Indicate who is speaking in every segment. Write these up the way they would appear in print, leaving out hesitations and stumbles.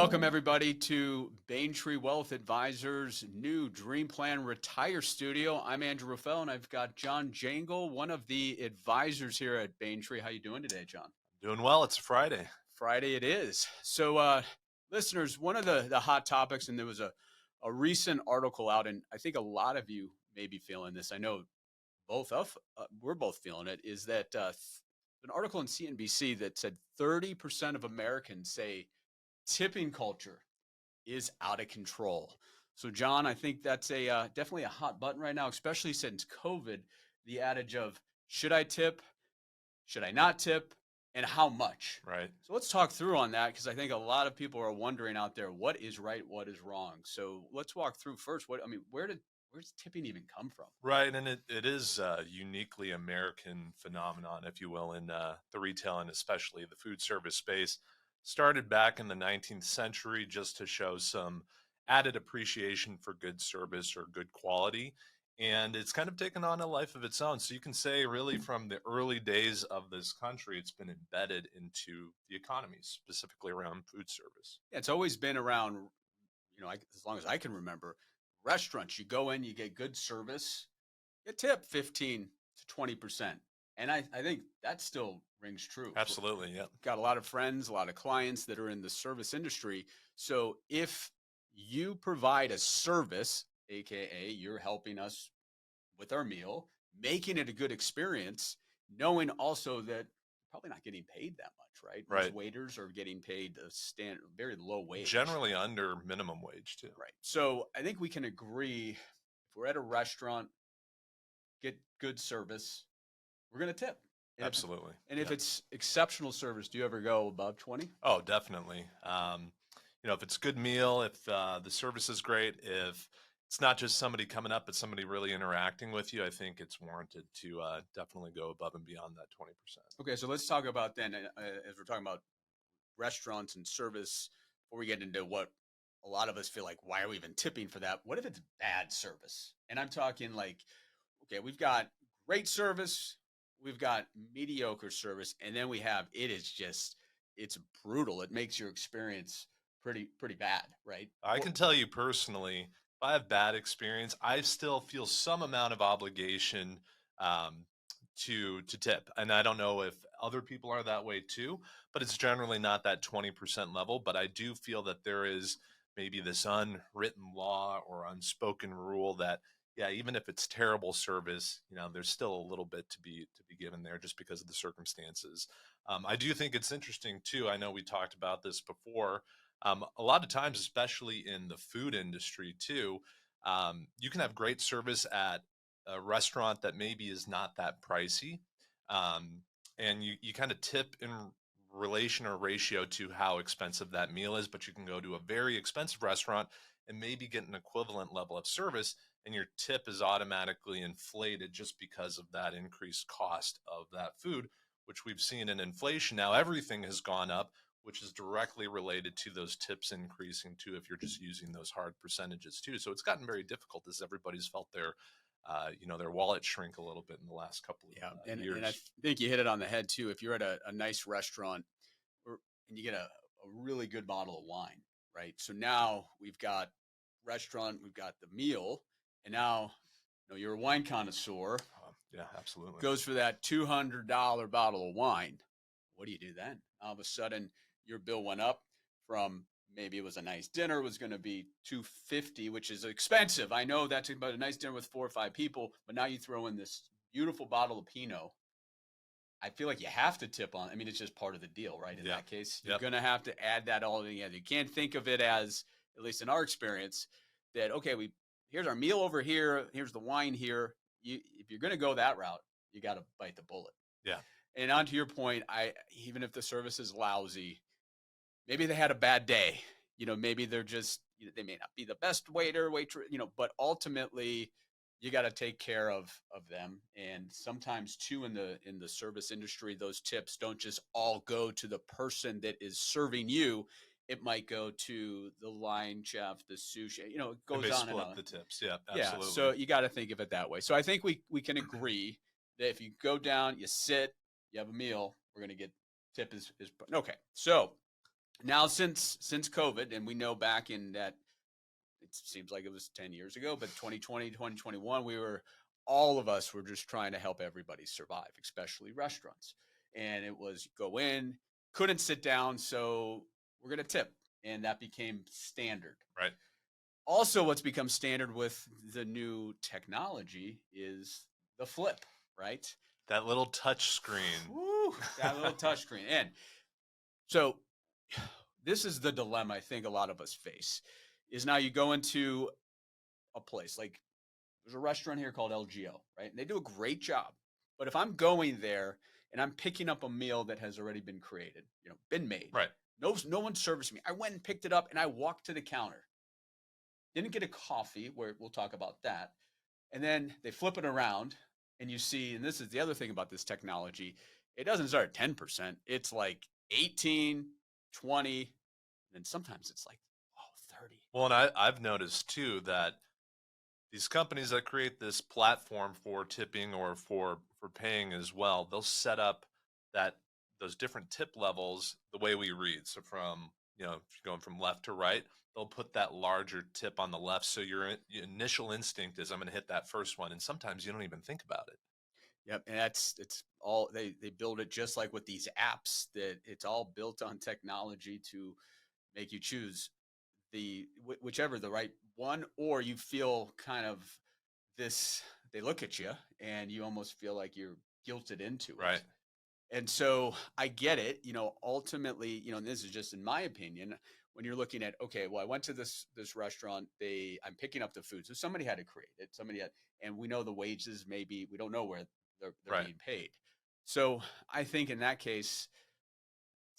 Speaker 1: Welcome, everybody, to Bayntree Wealth Advisors' new Dream Plan Retire Studio. I'm Andrew Ruffell, and I've got John Jangle, one of the advisors here at Bayntree. How you doing today, John?
Speaker 2: Doing well. It's Friday.
Speaker 1: Friday it is. So, listeners, one of the hot topics, and there was a recent article out, and I think a lot of you may be feeling this. I know we're both feeling it, is that an article in CNBC that said 30% of Americans say tipping culture is out of control. So, John, I think that's a definitely a hot button right now, especially since COVID. The adage of should I tip, should I not tip, and how much?
Speaker 2: Right.
Speaker 1: So let's talk through on that because I think a lot of people are wondering out there what is right, what is wrong. So let's walk through first. Where's tipping even come from?
Speaker 2: Right. And it is a uniquely American phenomenon, if you will, in the retail and especially the food service space. Started back in the 19th century just to show some added appreciation for good service or good quality. And it's kind of taken on a life of its own. So you can say really from the early days of this country, it's been embedded into the economy, specifically around food service.
Speaker 1: Yeah, it's always been around, as long as I can remember, restaurants. You go in, you get good service, you tip 15 to 20%. And I think that still rings true.
Speaker 2: Absolutely, yeah.
Speaker 1: Got a lot of friends, a lot of clients that are in the service industry. So if you provide a service, AKA you're helping us with our meal, making it a good experience, knowing also that you're probably not getting paid that much, right?
Speaker 2: Right.
Speaker 1: Most waiters are getting paid a very low wage.
Speaker 2: Generally under minimum wage too.
Speaker 1: Right. So I think we can agree if we're at a restaurant, get good service, we're going to tip.
Speaker 2: Absolutely.
Speaker 1: And if it's exceptional service, do you ever go above 20?
Speaker 2: Oh, definitely. If it's a good meal, if the service is great, if it's not just somebody coming up, but somebody really interacting with you, I think it's warranted to definitely go above and beyond that 20%.
Speaker 1: Okay, so let's talk about then, as we're talking about restaurants and service, before we get into what a lot of us feel like, why are we even tipping for that? What if it's bad service? And I'm talking like, okay, we've got great service, we've got mediocre service, and then it's brutal. It makes your experience pretty bad, right?
Speaker 2: I can tell you personally, if I have bad experience, I still feel some amount of obligation to tip. And I don't know if other people are that way too, but it's generally not that 20% level. But I do feel that there is maybe this unwritten law or unspoken rule that, yeah, even if it's terrible service, there's still a little bit to be given there just because of the circumstances. I do think it's interesting too. I know we talked about this before. A lot of times, especially in the food industry too, you can have great service at a restaurant that maybe is not that pricey. And you kind of tip in relation or ratio to how expensive that meal is, but you can go to a very expensive restaurant and maybe get an equivalent level of service, and your tip is automatically inflated just because of that increased cost of that food, which we've seen in inflation. Now everything has gone up, which is directly related to those tips increasing too, if you're just using those hard percentages too. So it's gotten very difficult as everybody's felt their wallet shrink a little bit in the last couple of years.
Speaker 1: And I think you hit it on the head too. If you're at a nice restaurant and you get a really good bottle of wine, right? So now we've got restaurant, we've got the meal, and now you're a wine connoisseur.
Speaker 2: Yeah, absolutely.
Speaker 1: Goes for that $200 bottle of wine. What do you do then? All of a sudden, your bill went up from maybe it was a nice dinner, it was going to be $250, which is expensive. I know that's about a nice dinner with 4 or 5 people, but now you throw in this beautiful bottle of Pinot. I feel like you have to tip on. I mean, it's just part of the deal, right? In that case, you're going to have to add that all together. You can't think of it as, at least in our experience, that, okay, here's our meal over here, here's the wine here. If you're going to go that route, you got to bite the bullet.
Speaker 2: Yeah.
Speaker 1: And on to your point, even if the service is lousy, maybe they had a bad day. Maybe they're just, they may not be the best waitress, but ultimately you got to take care of them. And sometimes too, in the service industry, those tips don't just all go to the person that is serving you. It might go to the line chef, the sous chef, it goes on and on.
Speaker 2: The tips. Yeah, absolutely.
Speaker 1: Yeah, so you got to think of it that way. So I think we can agree that if you go down, you sit, you have a meal, we're going to get tip is okay. So Now, since COVID, and we know back in that, it seems like it was 10 years ago, but 2020, 2021, all of us were just trying to help everybody survive, especially restaurants. And it was go in, couldn't sit down, so we're going to tip. And that became standard.
Speaker 2: Right.
Speaker 1: Also, what's become standard with the new technology is the flip, right?
Speaker 2: That little touch screen.
Speaker 1: Woo, that little touch screen. And so this is the dilemma I think a lot of us face is now you go into a place like there's a restaurant here called LGO, right? And they do a great job. But if I'm going there and I'm picking up a meal that has already been created, been made,
Speaker 2: Right.
Speaker 1: no one serviced me. I went and picked it up and I walked to the counter. Didn't get a coffee, where we'll talk about that. And then they flip it around and you see, and this is the other thing about this technology, it doesn't start at 10%. It's like 18, 20, and then sometimes it's like, 30.
Speaker 2: Well, and I've noticed too that these companies that create this platform for tipping or for paying as well, they'll set up that those different tip levels the way we read. So from, if you're going from left to right, they'll put that larger tip on the left. So your initial instinct is I'm going to hit that first one. And sometimes you don't even think about it.
Speaker 1: Yep, and it's all they build it just like with these apps that it's all built on technology to make you choose whichever the right one, or you feel kind of this. They look at you and you almost feel like you're guilted into it.
Speaker 2: Right.
Speaker 1: And so I get it. Ultimately, and this is just in my opinion. When you're looking at, okay, well, I went to this restaurant. I'm picking up the food, so somebody had to create it. And we know the wages. Maybe we don't know where they're
Speaker 2: Right.
Speaker 1: being paid. So I think in that case,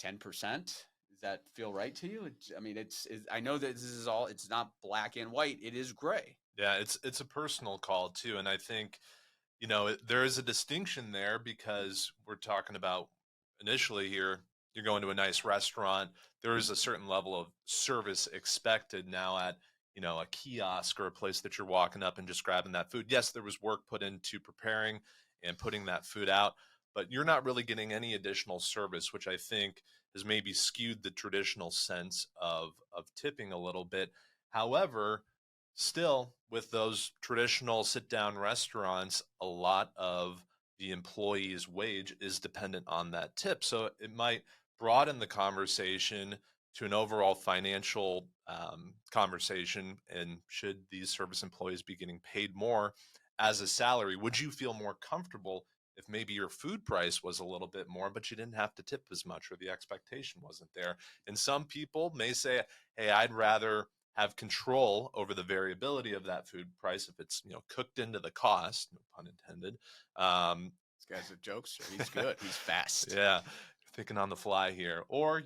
Speaker 1: 10%. Does that feel right to you? I know that this is all. It's not black and white. It is gray.
Speaker 2: Yeah, it's a personal call too, and I think there is a distinction there because we're talking about initially here. You're going to a nice restaurant. There is a certain level of service expected now at a kiosk or a place that you're walking up and just grabbing that food. Yes, there was work put into preparing and putting that food out, but you're not really getting any additional service, which I think has maybe skewed the traditional sense of tipping a little bit. However, still, with those traditional sit down restaurants, a lot of the employee's wage is dependent on that tip. So it might broaden the conversation to an overall financial conversation. And should these service employees be getting paid more as a salary? Would you feel more comfortable if maybe your food price was a little bit more, but you didn't have to tip as much or the expectation wasn't there? And some people may say, hey, I'd rather have control over the variability of that food price if it's cooked into the cost, no pun intended.
Speaker 1: This guy's a jokester. He's good. He's fast.
Speaker 2: Yeah, thinking on the fly here. Or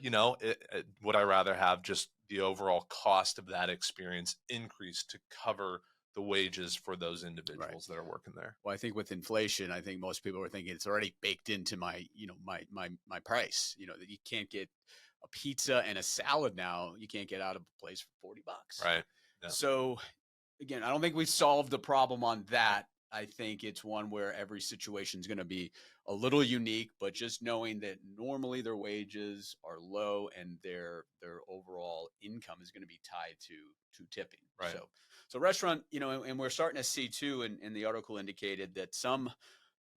Speaker 2: would I rather have just the overall cost of that experience increase to cover the wages for those individuals that are working there?
Speaker 1: Well, I think with inflation, I think most people are thinking it's already baked into my my price. That you can't get a pizza and a salad now. You can't get out of a place for $40.
Speaker 2: Right. Yeah.
Speaker 1: So again, I don't think we solved the problem on that. I think it's one where every situation is going to be a little unique, but just knowing that normally their wages are low and their overall income is going to be tied to tipping.
Speaker 2: Right.
Speaker 1: So restaurant, and we're starting to see too, and the article indicated that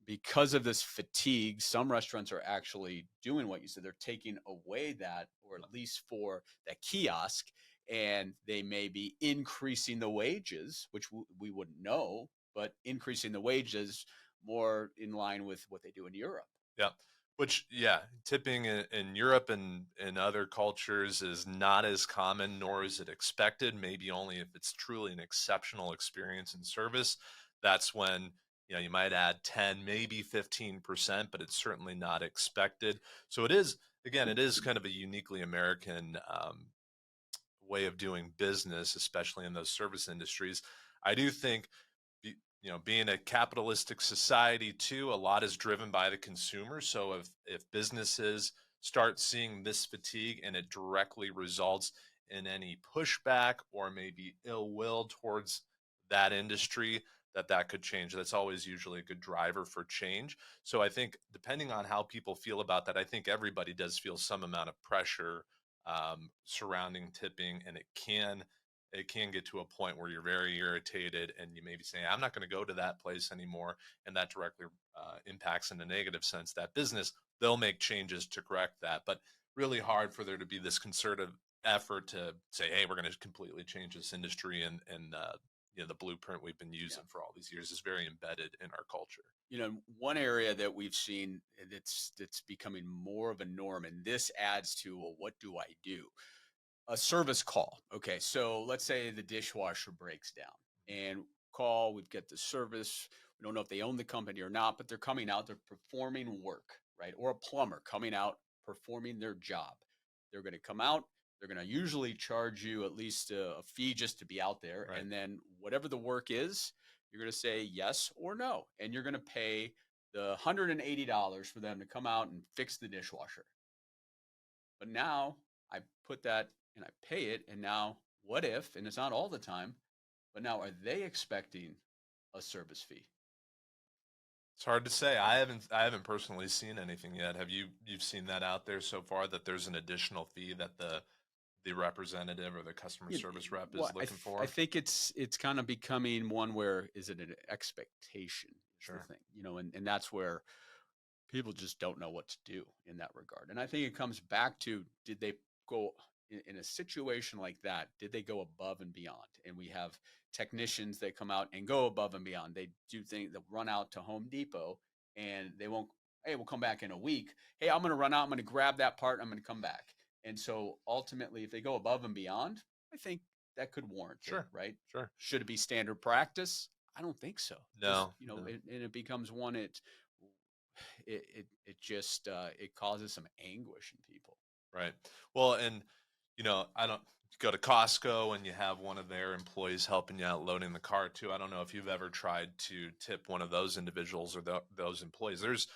Speaker 1: because of this fatigue, some restaurants are actually doing what you said. They're taking away that, or at least for that kiosk, and they may be increasing the wages, which we wouldn't know, but increasing the wages more in line with what they do in Europe.
Speaker 2: Yeah. Which, tipping in Europe and in other cultures is not as common, nor is it expected. Maybe only if it's truly an exceptional experience and service. That's when you might add 10, maybe 15%, but it's certainly not expected. So it is kind of a uniquely American way of doing business, especially in those service industries. I do think being a capitalistic society too, a lot is driven by the consumer. So if businesses start seeing this fatigue and it directly results in any pushback or maybe ill will towards that industry, that could change. That's always usually a good driver for change. So I think depending on how people feel about that, I think everybody does feel some amount of pressure surrounding tipping, and it can get to a point where you're very irritated and you maybe say, I'm not going to go to that place anymore. And that directly impacts in a negative sense that business. They'll make changes to correct that, but really hard for there to be this concerted effort to say, hey, we're going to completely change this industry. And the blueprint we've been using for all these years is very embedded in our culture.
Speaker 1: One area that we've seen that's becoming more of a norm, and this adds to, well, what do I do? A service call. Okay, so let's say the dishwasher breaks down and we've got the service. We don't know if they own the company or not, but they're coming out, they're performing work, right? Or a plumber coming out, performing their job. They're going to come out, they're going to usually charge you at least a fee just to be out there.
Speaker 2: Right.
Speaker 1: And then whatever the work is, you're going to say yes or no. And you're going to pay the $180 for them to come out and fix the dishwasher. But now I put that and I pay it. And now what if, and it's not all the time, but now are they expecting a service fee?
Speaker 2: It's hard to say. I haven't personally seen anything yet. Have you've seen that out there so far, that there's an additional fee that the representative or the customer service rep is looking for?
Speaker 1: I think it's kind of becoming one where, is it an expectation?
Speaker 2: Sure.
Speaker 1: The thing, and that's where people just don't know what to do in that regard. And I think it comes back to, did they go in a situation like that? Did they go above and beyond? And we have technicians that come out and go above and beyond. They do things that run out to Home Depot and they won't, hey, we'll come back in a week. Hey, I'm going to run out. I'm going to grab that part. I'm going to come back. And so ultimately, if they go above and beyond, I think that could warrant it, right?
Speaker 2: Sure.
Speaker 1: Should it be standard practice? I don't think so.
Speaker 2: No.
Speaker 1: And it becomes one, it just it causes some anguish in people.
Speaker 2: Right. Well, and I don't go to Costco and you have one of their employees helping you out loading the cart too. I don't know if you've ever tried to tip one of those individuals or those employees. There's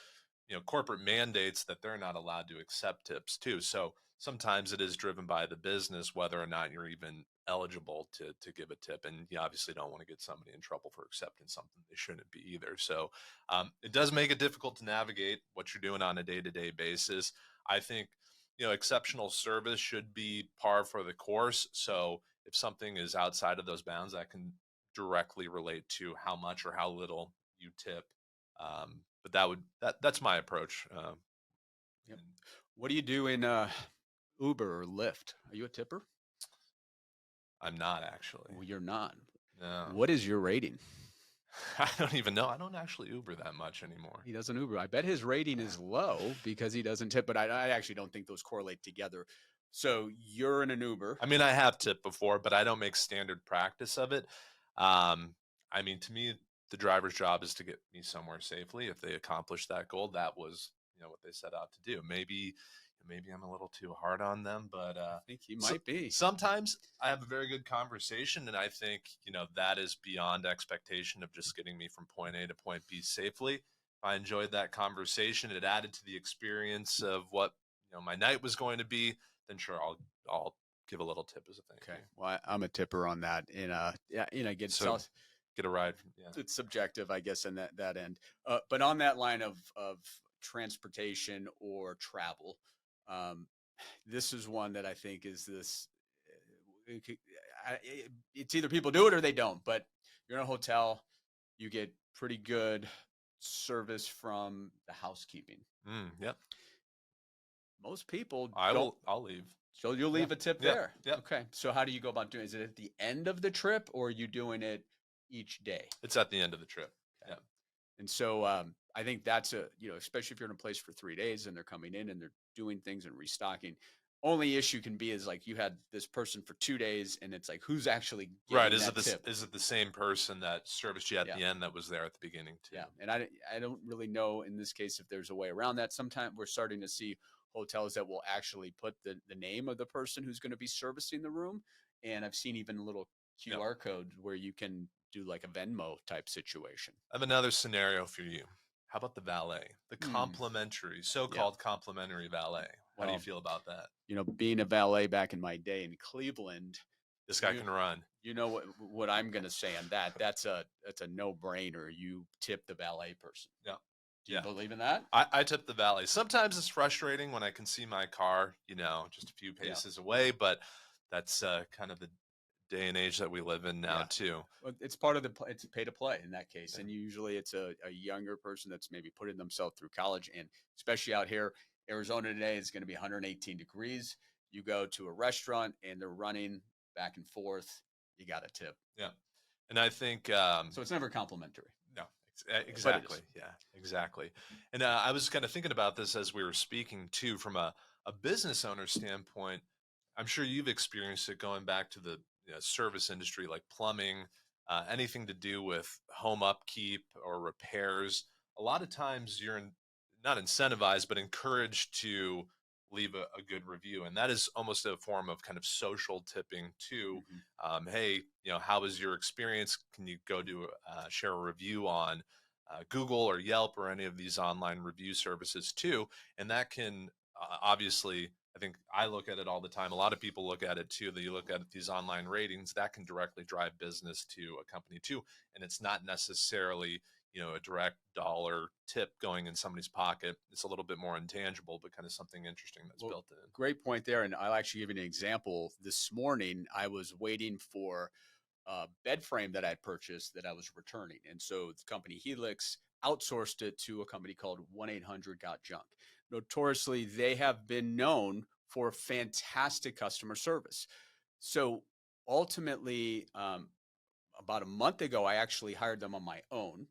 Speaker 2: corporate mandates that they're not allowed to accept tips too. So sometimes it is driven by the business whether or not you're even eligible to give a tip, and you obviously don't want to get somebody in trouble for accepting something they shouldn't be either. So it does make it difficult to navigate what you're doing on a day-to-day basis. I think exceptional service should be par for the course. So if something is outside of those bounds, that can directly relate to how much or how little you tip. But that's my approach.
Speaker 1: Yep. What do you do in Uber or Lyft? Are you a tipper?
Speaker 2: I'm not actually.
Speaker 1: Well, you're not.
Speaker 2: No.
Speaker 1: What is your rating?
Speaker 2: I don't even know. I don't actually Uber that much anymore.
Speaker 1: He doesn't Uber. I bet his rating is low because he doesn't tip, but I actually don't think those correlate together. So you're in an Uber.
Speaker 2: I mean, I have tipped before, but I don't make standard practice of it. I mean, to me, the driver's job is to get me somewhere safely. If they accomplish that goal, that was, what they set out to do. Maybe I'm a little too hard on them, but
Speaker 1: I think he might be.
Speaker 2: Sometimes I have a very good conversation, and I think, that is beyond expectation of just getting me from point A to point B safely. If I enjoyed that conversation, it added to the experience of what, my night was going to be, then sure, I'll give a little tip as a thank you.
Speaker 1: Okay. Well, I'm a tipper on that. And
Speaker 2: get a ride. Yeah.
Speaker 1: It's subjective, I guess, in that end. But on that line of transportation or travel, this is one that I think is this. It's either people do it or they don't. But you're in a hotel, you get pretty good service from the housekeeping.
Speaker 2: Yep.
Speaker 1: Most people
Speaker 2: I'll leave.
Speaker 1: So you'll leave a tip there.
Speaker 2: Yep.
Speaker 1: Okay. So how do you go about doing it? Is it at the end of the trip or are you doing it each day?
Speaker 2: It's at the end of the trip.
Speaker 1: Okay. Yeah. And so I think that's especially if you're in a place for 3 days and they're coming in and they're doing things and restocking. Only issue can be is like you had this person for 2 days and it's like, who's actually getting
Speaker 2: right? Is it the same person that serviced you at the end that was there at the beginning too?
Speaker 1: Yeah. And I don't really know in this case if there's a way around that. Sometimes we're starting to see hotels that will actually put the name of the person who's going to be servicing the room. And I've seen even a little QR code where you can do like a Venmo type situation.
Speaker 2: I have another scenario for you. How about the valet, the complimentary, so-called complimentary valet? How do you feel about that?
Speaker 1: Being a valet back in my day in Cleveland,
Speaker 2: this guy can run.
Speaker 1: You know what I'm going to say on that? That's a no-brainer. You tip the valet person.
Speaker 2: Yeah.
Speaker 1: Do you believe in that?
Speaker 2: I tip the valet. Sometimes it's frustrating when I can see my car, just a few
Speaker 1: Yeah.
Speaker 2: paces away, but that's kind of the day and age that we live in now
Speaker 1: Yeah.
Speaker 2: too.
Speaker 1: Well, it's part of it's pay to play in that case.
Speaker 2: Yeah.
Speaker 1: And usually it's a younger person that's maybe putting themselves through college. And especially out here, Arizona today is going to be 118 degrees. You go to a restaurant and they're running back and forth. You got a tip.
Speaker 2: Yeah. And I think,
Speaker 1: So it's never complimentary,
Speaker 2: no,
Speaker 1: but it
Speaker 2: exactly.
Speaker 1: is.
Speaker 2: Yeah, exactly. And I was kind of thinking about this as we were speaking too, from a business owner standpoint. I'm sure you've experienced it going back to the service industry, like plumbing, anything to do with home upkeep or repairs. A lot of times not incentivized, but encouraged to leave a good review. And that is almost a form of kind of social tipping too.
Speaker 1: Mhm.
Speaker 2: Hey, how was your experience? Can you go to share a review on Google or Yelp or any of these online review services too? And that can obviously, I think I look at it all the time. A lot of people look at it too. That you look at these online ratings that can directly drive business to a company too, and it's not necessarily a direct dollar tip going in somebody's pocket. It's a little bit more intangible, but kind of something interesting that's
Speaker 1: Well,
Speaker 2: built in.
Speaker 1: great point there. And I'll actually give you an example. This morning, I was waiting for bed frame that I purchased that I was returning. And so the company Helix outsourced it to a company called 1-800 Got Junk. Notoriously, they have been known for fantastic customer service. So ultimately, about a month ago, I actually hired them on my own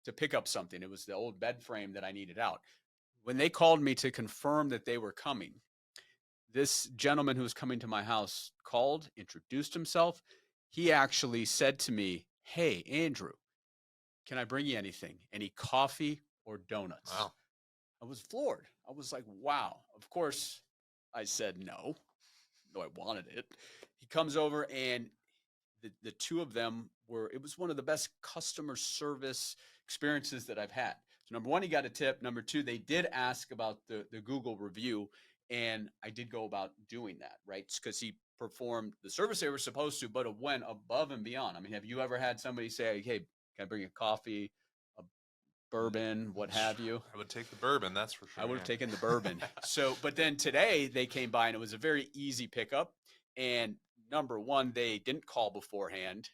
Speaker 1: to pick up something. It was the old bed frame that I needed out. When they called me to confirm that they were coming, this gentleman who was coming to my house called, introduced himself. He actually said to me, "Hey, Andrew, can I bring you anything? Any coffee or donuts?"
Speaker 2: Wow.
Speaker 1: I was floored. I was like, wow. Of course, I said no, though I wanted it. He comes over and the two of them it was one of the best customer service experiences that I've had. So number one, he got a tip. Number two, they did ask about the Google review, and I did go about doing that, right? Because he performed the service they were supposed to, but it went above and beyond. I mean, have you ever had somebody say, "Hey, can I bring a coffee, a bourbon, what have you?"
Speaker 2: I would take the bourbon, that's for
Speaker 1: I
Speaker 2: sure.
Speaker 1: would have
Speaker 2: Yeah.
Speaker 1: taken the bourbon. So, but then today they came by and it was a very easy pickup. And number one, they didn't call beforehand.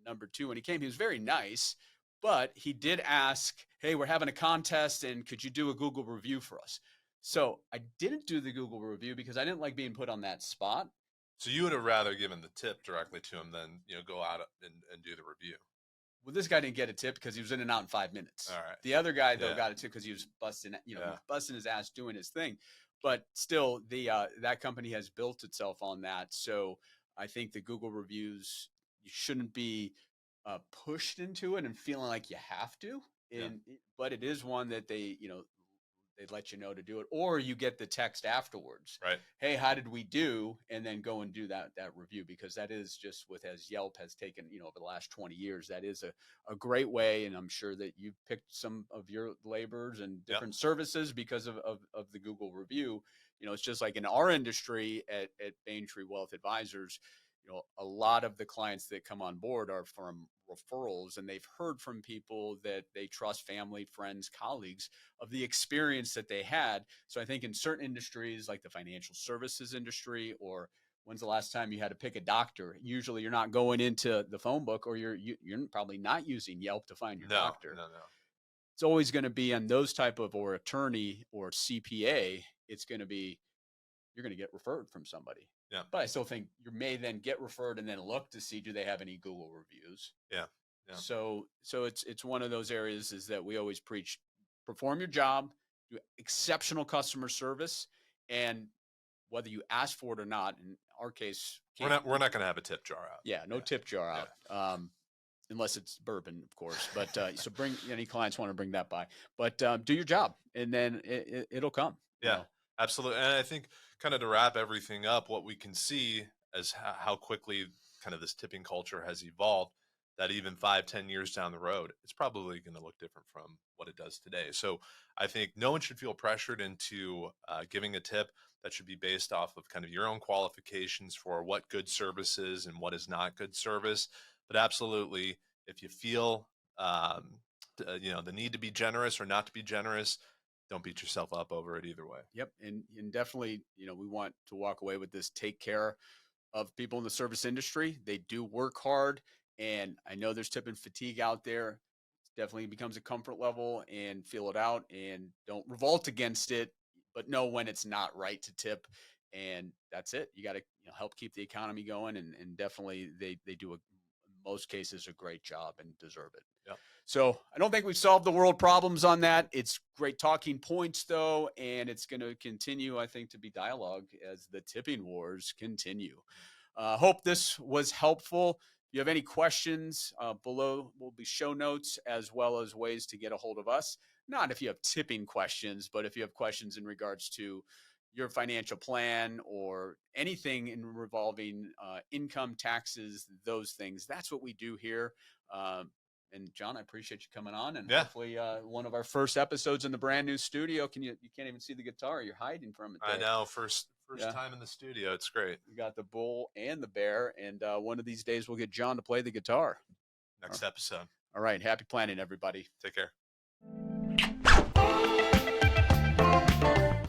Speaker 1: Number two, when he came, he was very nice, but he did ask, "Hey, we're having a contest and could you do a Google review for us?" So I didn't do the Google review because I didn't like being put on that spot.
Speaker 2: So you would have rather given the tip directly to him than go out and do the review.
Speaker 1: Well, this guy didn't get a tip because he was in and out in 5 minutes.
Speaker 2: All right.
Speaker 1: The other guy though
Speaker 2: Yeah.
Speaker 1: got a tip because he was busting,
Speaker 2: Yeah.
Speaker 1: busting his ass doing his thing. But still, the that company has built itself on that. So I think the Google reviews, you shouldn't be pushed into it and feeling like you have to.
Speaker 2: Yeah.
Speaker 1: But it is one that they let you know to do it, or you get the text afterwards.
Speaker 2: Right.
Speaker 1: "Hey, how did we do?" And then go and do that review, because that is just with, as Yelp has taken, over the last 20 years, that is a great way. And I'm sure that you've picked some of your labors and
Speaker 2: Yep.
Speaker 1: different services because of the Google review. It's just like in our industry at Bayntree Wealth Advisors, a lot of the clients that come on board are from referrals, and they've heard from people that they trust, family, friends, colleagues, of the experience that they had. So I think in certain industries like the financial services industry, or when's the last time you had to pick a doctor? Usually you're not going into the phone book, or you're probably not using Yelp to find your
Speaker 2: No.
Speaker 1: doctor.
Speaker 2: No.
Speaker 1: It's always going to be on those type of, or attorney or CPA. It's going to be, you're going to get referred from somebody.
Speaker 2: Yeah.
Speaker 1: But I still think you may then get referred and then look to see, do they have any Google reviews?
Speaker 2: Yeah. Yeah.
Speaker 1: So it's one of those areas is that we always preach: perform your job, do exceptional customer service, and whether you ask for it or not, in our case,
Speaker 2: We're not going to have a tip jar out.
Speaker 1: yeah, no tip jar out. Unless it's bourbon, of course. But so bring any clients want to bring that by, but do your job, and then it'll come.
Speaker 2: Yeah, absolutely. And I think, kind of to wrap everything up, what we can see as how quickly kind of this tipping culture has evolved, that even 5-10 years down the road, it's probably going to look different from what it does today. So I think no one should feel pressured into giving a tip. That should be based off of kind of your own qualifications for what good service is and what is not good service. But absolutely, if you feel the need to be generous or not to be generous. Don't beat yourself up over it either way.
Speaker 1: Yep. And definitely, we want to walk away with this. Take care of people in the service industry. They do work hard. And I know there's tipping fatigue out there. Definitely becomes a comfort level, and feel it out, and don't revolt against it, but know when it's not right to tip. And that's it. You got to help keep the economy going. And definitely they do in most cases a great job and deserve it.
Speaker 2: Yep.
Speaker 1: So I don't think we've solved the world problems on that. It's great talking points, though, and it's going to continue, I think, to be dialogue as the tipping wars continue. Hope this was helpful. If you have any questions, below will be show notes as well as ways to get a hold of us. Not if you have tipping questions, but if you have questions in regards to your financial plan or anything in revolving income, taxes, those things. That's what we do here. And John, I appreciate you coming on, and hopefully one of our first episodes in the brand new studio. You can't even see the guitar. You're hiding from it there.
Speaker 2: I know. First time in the studio. It's great.
Speaker 1: We got the bull and the bear, and one of these days we'll get John to play the guitar.
Speaker 2: Next episode.
Speaker 1: All right. Happy planning, everybody.
Speaker 2: Take care.